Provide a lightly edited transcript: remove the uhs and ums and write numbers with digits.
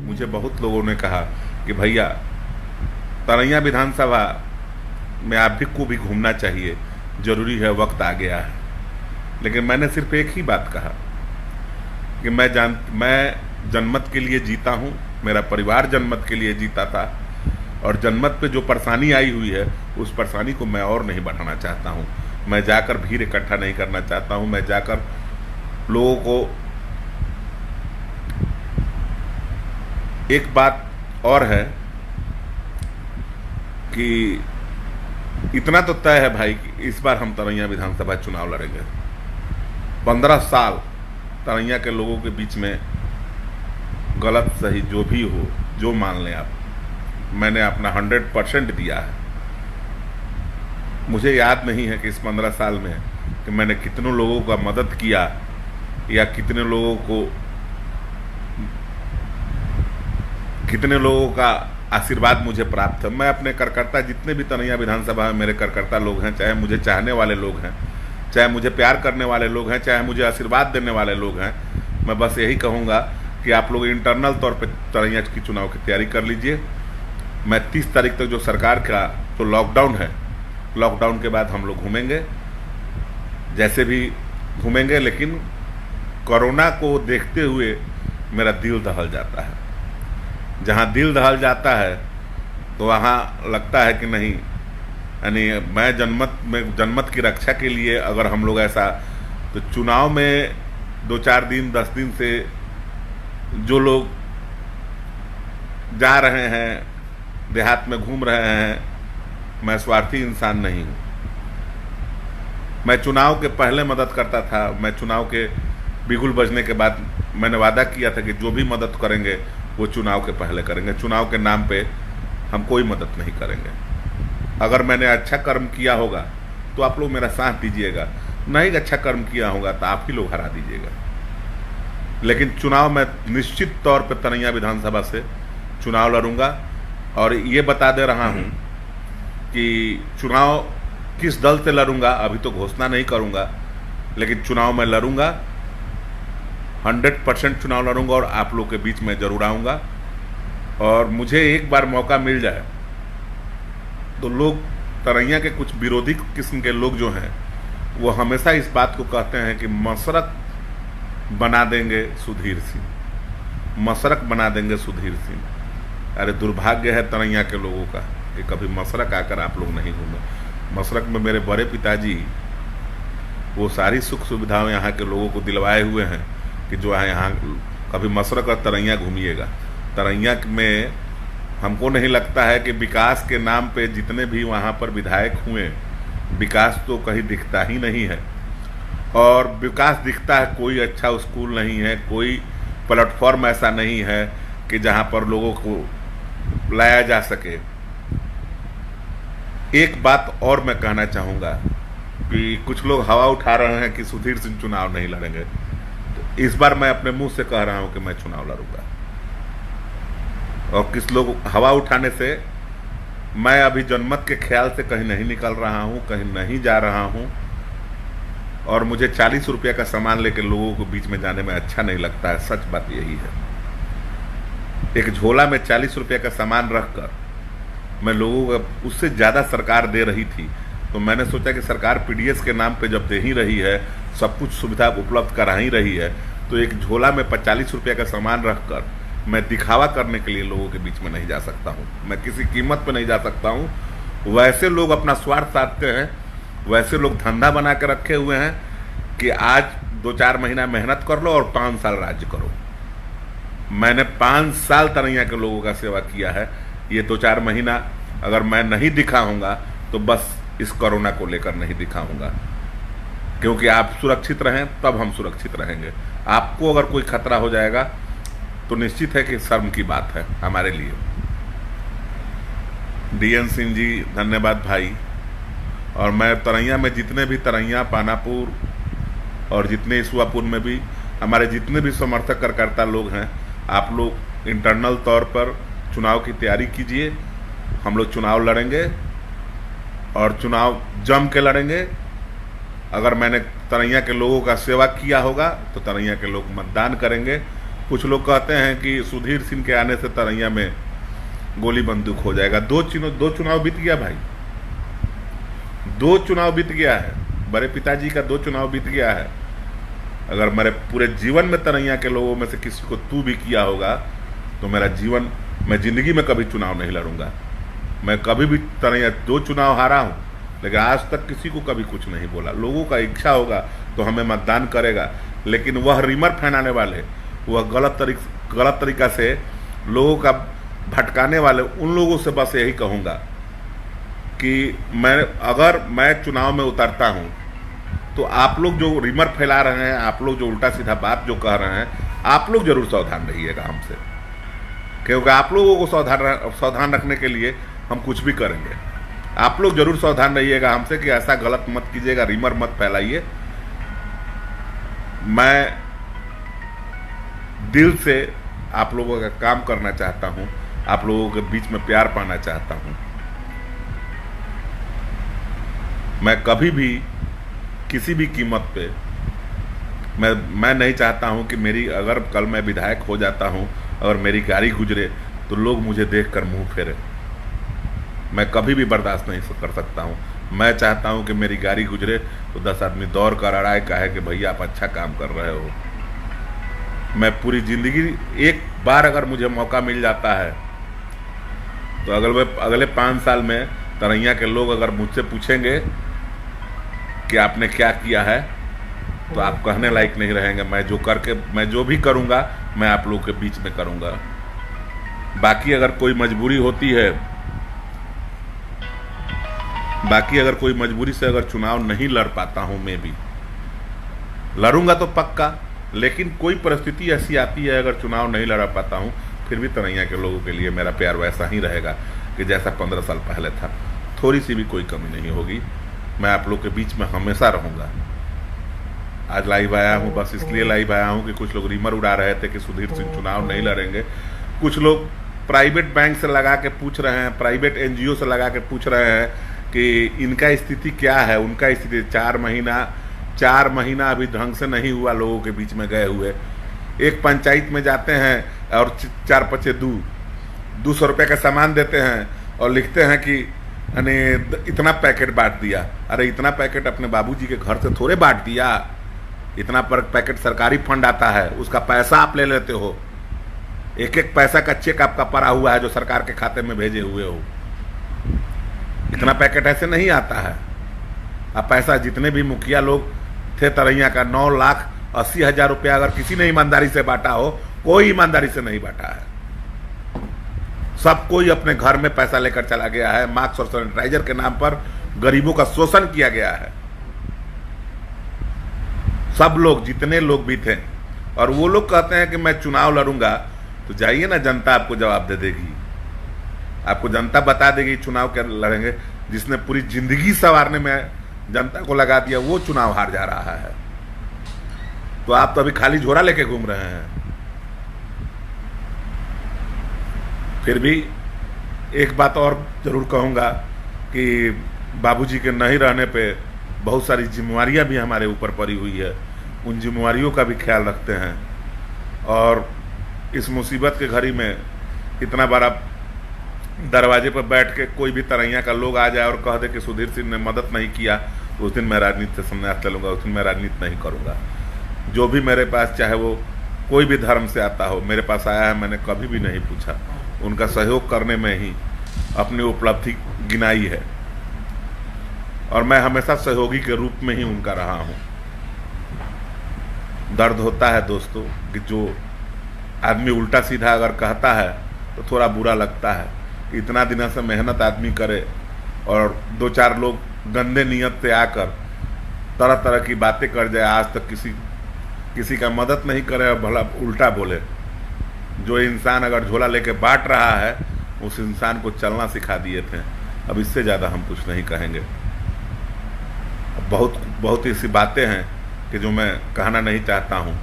मुझे बहुत लोगों ने कहा कि भैया तरैया विधानसभा में आप भी को भी घूमना चाहिए, जरूरी है, वक्त आ गया है। लेकिन मैंने सिर्फ एक ही बात कहा कि मैं जनमत के लिए जीता हूँ, मेरा परिवार जनमत के लिए जीता था, और जनमत पे जो परेशानी आई हुई है उस परेशानी को मैं और नहीं बढ़ाना चाहता हूँ। मैं जाकर भीड़ इकट्ठा नहीं करना चाहता हूँ। मैं जाकर लोगों को एक बात और है कि इतना तो तय है भाई कि इस बार हम तरैया विधानसभा चुनाव लड़ेंगे। 15 साल तरैया के लोगों के बीच में गलत सही जो भी हो, जो मान लें आप, मैंने अपना 100% दिया है। मुझे याद नहीं है कि इस 15 साल में कि मैंने कितनों लोगों का मदद किया या कितने लोगों का आशीर्वाद मुझे प्राप्त है। मैं अपने कार्यकर्ता, जितने भी तरैया विधानसभा में मेरे कार्यकर्ता लोग हैं, चाहे मुझे चाहने वाले लोग हैं, चाहे मुझे प्यार करने वाले लोग हैं, चाहे मुझे आशीर्वाद देने वाले लोग हैं, मैं बस यही कहूँगा कि आप लोग इंटरनल तौर पे तरैया की चुनाव की तैयारी कर लीजिए। मैं 30 तारीख तक जो सरकार का जो लॉकडाउन है, लॉकडाउन के बाद हम लोग घूमेंगे, जैसे भी घूमेंगे, लेकिन कोरोना को देखते हुए मेरा दिल दहल जाता है। जहाँ दिल दहल जाता है तो वहाँ लगता है कि नहीं, यानी मैं जनमत की रक्षा के लिए अगर हम लोग ऐसा, तो चुनाव में 2-4 दिन 10 दिन से जो लोग जा रहे हैं, देहात में घूम रहे हैं, मैं स्वार्थी इंसान नहीं हूँ। मैं चुनाव के पहले मदद करता था। मैं चुनाव के बिगुल बजने के बाद मैंने वादा किया था कि जो भी मदद करेंगे वो चुनाव के पहले करेंगे। चुनाव के नाम पे हम कोई मदद नहीं करेंगे। अगर मैंने अच्छा कर्म किया होगा तो आप लोग मेरा साथ दीजिएगा, नहीं अच्छा कर्म किया होगा तो आप ही लोग हरा दीजिएगा। लेकिन चुनाव में निश्चित तौर पर तरैया विधानसभा से चुनाव लड़ूंगा, और ये बता दे रहा हूँ कि चुनाव किस दल से लड़ूंगा अभी तो घोषणा नहीं करूँगा, लेकिन चुनाव में लड़ूंगा, 100% चुनाव लड़ूंगा और आप लोग के बीच में जरूर आऊँगा। और मुझे एक बार मौका मिल जाए तो लोग, तरैया के कुछ विरोधी किस्म के लोग जो हैं, वो हमेशा इस बात को कहते हैं कि मसरक बना देंगे सुधीर सिंह, मसरक बना देंगे सुधीर सिंह। अरे दुर्भाग्य है तरैया के लोगों का कि कभी मसरक आकर आप लोग नहीं घूमे। मसरक में मेरे बड़े पिताजी वो सारी सुख सुविधाएं यहाँ के लोगों को दिलवाए हुए हैं कि जो है यहाँ कभी मसरक और तरैया घूमिएगा। तरैया में हमको नहीं लगता है कि विकास के नाम पे जितने भी वहाँ पर विधायक हुए, विकास तो कहीं दिखता ही नहीं है। और विकास दिखता है, कोई अच्छा स्कूल नहीं है, कोई प्लेटफॉर्म ऐसा नहीं है कि जहाँ पर लोगों को लाया जा सके। एक बात और मैं कहना चाहूँगा कि कुछ लोग हवा उठा रहे हैं कि सुधीर सिंह चुनाव नहीं लड़ेंगे, तो इस बार मैं अपने मुंह से कह रहा हूँ कि मैं चुनाव लड़ूंगा। और किस लोग हवा उठाने से, मैं अभी जनमत के ख्याल से कहीं नहीं निकल रहा हूँ, कहीं नहीं जा रहा हूँ, और मुझे 40 रुपये का सामान लेकर लोगों को बीच में जाने में अच्छा नहीं लगता है। सच बात यही है। एक झोला में 40 रुपये का सामान रखकर मैं लोगों को, उससे ज़्यादा सरकार दे रही थी, तो मैंने सोचा कि सरकार पीडीएस के नाम पे जब दे ही रही है, सब कुछ सुविधा उपलब्ध करा ही रही है, तो एक झोला में 45 रुपये का सामान रखकर मैं दिखावा करने के लिए लोगों के बीच में नहीं जा सकता हूँ। मैं किसी कीमत पे नहीं जा सकता हूँ। वैसे लोग अपना स्वार्थ साधते हैं, वैसे लोग धंधा बना के रखे हुए हैं कि आज 2-4 महीना मेहनत कर लो और 5 साल राज्य करो। मैंने 5 साल तरैया के लोगों का सेवा किया है। ये 2-4 महीना अगर मैं नहीं दिखाऊंगा तो बस इस कोरोना को लेकर नहीं दिखाऊंगा, क्योंकि आप सुरक्षित रहें तब हम सुरक्षित रहेंगे। आपको अगर कोई खतरा हो जाएगा तो निश्चित है कि शर्म की बात है हमारे लिए। डीएन सिंह जी, धन्यवाद भाई। और मैं तरैया में जितने भी तरैया, पानापुर और जितने ईसुआपुर में भी हमारे जितने भी समर्थक कार्यकर्ता लोग हैं, आप लोग इंटरनल तौर पर चुनाव की तैयारी कीजिए। हम लोग चुनाव लड़ेंगे और चुनाव जम के लड़ेंगे। अगर मैंने तरैया के लोगों का सेवा किया होगा तो तरैया के लोग मतदान करेंगे। कुछ लोग कहते हैं कि सुधीर सिंह के आने से तरैया में गोली बंदूक हो जाएगा। दो चुनाव बीत गया भाई, 2 चुनाव बीत गया है, बड़े पिताजी का 2 चुनाव बीत गया है। अगर मेरे पूरे जीवन में तरैया के लोगों में से किसी को तू भी किया होगा तो मेरा जीवन, मैं जिंदगी में कभी चुनाव नहीं लड़ूंगा। मैं कभी भी तरैया 2 चुनाव हारा हूं, लेकिन आज तक किसी को कभी कुछ नहीं बोला। लोगों का इच्छा होगा तो हमें मतदान करेगा, लेकिन वह रिमर फैलाने वाले, वह गलत तरीका से लोगों का भटकाने वाले, उन लोगों से बस यही कहूँगा कि अगर मैं चुनाव में उतरता हूँ तो आप लोग जो रिमर फैला रहे हैं, आप लोग जो उल्टा सीधा बात जो कह रहे हैं, आप लोग जरूर सावधान रहिएगा हमसे, क्योंकि आप लोगों को सावधान रखने के लिए हम कुछ भी करेंगे। आप लोग जरूर सावधान रहिएगा हमसे कि ऐसा गलत मत कीजिएगा, रिमर मत फैलाइए। मैं दिल से आप लोगों का काम करना चाहता हूं, आप लोगों के बीच में प्यार पाना चाहता हूं। मैं कभी भी किसी भी कीमत पे मैं नहीं चाहता हूं कि अगर कल मैं विधायक हो जाता हूं और मेरी गाड़ी गुजरे तो लोग मुझे देखकर मुंह फेरे। मैं कभी भी बर्दाश्त नहीं कर सकता हूं। मैं चाहता हूं कि मेरी गाड़ी गुजरे तो 10 आदमी दौड़ कर अड़ाए, कहे कि भैया आप अच्छा काम कर रहे हो। मैं पूरी जिंदगी, एक बार अगर मुझे मौका मिल जाता है तो अगले 5 साल में तरैया के लोग अगर मुझसे पूछेंगे कि आपने क्या किया है तो आप कहने लायक नहीं रहेंगे। मैं जो भी करूंगा मैं आप लोगों के बीच में करूंगा। बाकी अगर कोई मजबूरी से अगर चुनाव नहीं लड़ पाता हूं, मैं भी लड़ूंगा तो पक्का, लेकिन कोई परिस्थिति ऐसी आती है अगर चुनाव नहीं लड़ा पाता हूं, फिर भी तरैया के लोगों के लिए मेरा प्यार वैसा ही रहेगा कि जैसा 15 साल पहले था। थोड़ी सी भी कोई कमी नहीं होगी। मैं आप लोग के बीच में हमेशा रहूंगा। आज लाइव आया हूं, बस इसलिए लाइव आया हूं कि कुछ लोग रिमर उड़ा रहे थे कि सुधीर सिंह चुनाव नहीं लड़ेंगे। कुछ लोग प्राइवेट बैंक से लगा के पूछ रहे हैं, प्राइवेट NGO से लगा के पूछ रहे हैं कि इनका स्थिति क्या है। उनका स्थिति 4 महीना अभी ढंग से नहीं हुआ लोगों के बीच में गए हुए। एक पंचायत में जाते हैं और 4 पचे 200 रुपये का सामान देते हैं और लिखते हैं कि इतना पैकेट बांट दिया। अरे इतना पैकेट अपने बाबूजी के घर से थोड़े बांट दिया। इतना पैकेट सरकारी फंड आता है, उसका पैसा आप ले लेते हो। एक पैसा का चेक आपका पड़ा हुआ है जो सरकार के खाते में भेजे हुए हो। इतना पैकेट ऐसे नहीं आता है। अब पैसा जितने भी मुखिया लोग थे तरैया का 9,80,000 रुपया अगर किसी ने ईमानदारी से बांटा हो, कोई ईमानदारी से नहीं बांटा है। सब कोई अपने घर में पैसा लेकर चला गया है। मास्क और सैनिटाइजर के नाम पर गरीबों का शोषण किया गया है। सब लोग, जितने लोग भी थे, और वो लोग कहते हैं कि मैं चुनाव लड़ूंगा, तो जाइए ना, जनता आपको जवाब दे देगी। आपको जनता बता देगी चुनाव क्या लड़ेंगे। जिसने पूरी जिंदगी संवारने में जनता को लगा दिया, वो चुनाव हार जा रहा है। तो आप तो अभी खाली झोरा लेके घूम रहे हैं। फिर भी एक बात और जरूर कहूँगा कि बाबूजी के नहीं रहने पे बहुत सारी जिम्मेवारियां भी हमारे ऊपर पड़ी हुई है। उन जिम्मेवारियों का भी ख्याल रखते हैं। और इस मुसीबत के घड़ी में इतना बड़ा दरवाजे पर बैठ के कोई भी तरैया का लोग आ जाए और कह दे कि सुधीर सिंह ने मदद नहीं किया, उस दिन मैं राजनीति से संन्यास ले लूँगा। उस दिन मैं राजनीति नहीं करूँगा। जो भी मेरे पास, चाहे वो कोई भी धर्म से आता हो, मेरे पास आया है, मैंने कभी भी नहीं पूछा। उनका सहयोग करने में ही अपनी उपलब्धि गिनाई है और मैं हमेशा सहयोगी के रूप में ही उनका रहा हूँ। दर्द होता है दोस्तों कि जो आदमी उल्टा सीधा अगर कहता है तो थोड़ा बुरा लगता है। इतना दिनों से मेहनत आदमी करे और 2-4 लोग गंदे नियत से आकर तरह तरह की बातें कर जाए, आज तक किसी का मदद नहीं करे और भला उल्टा बोले। जो इंसान अगर झोला लेके बांट रहा है, उस इंसान को चलना सिखा दिए थे। अब इससे ज़्यादा हम कुछ नहीं कहेंगे। बहुत ऐसी बातें हैं कि जो मैं कहना नहीं चाहता हूँ।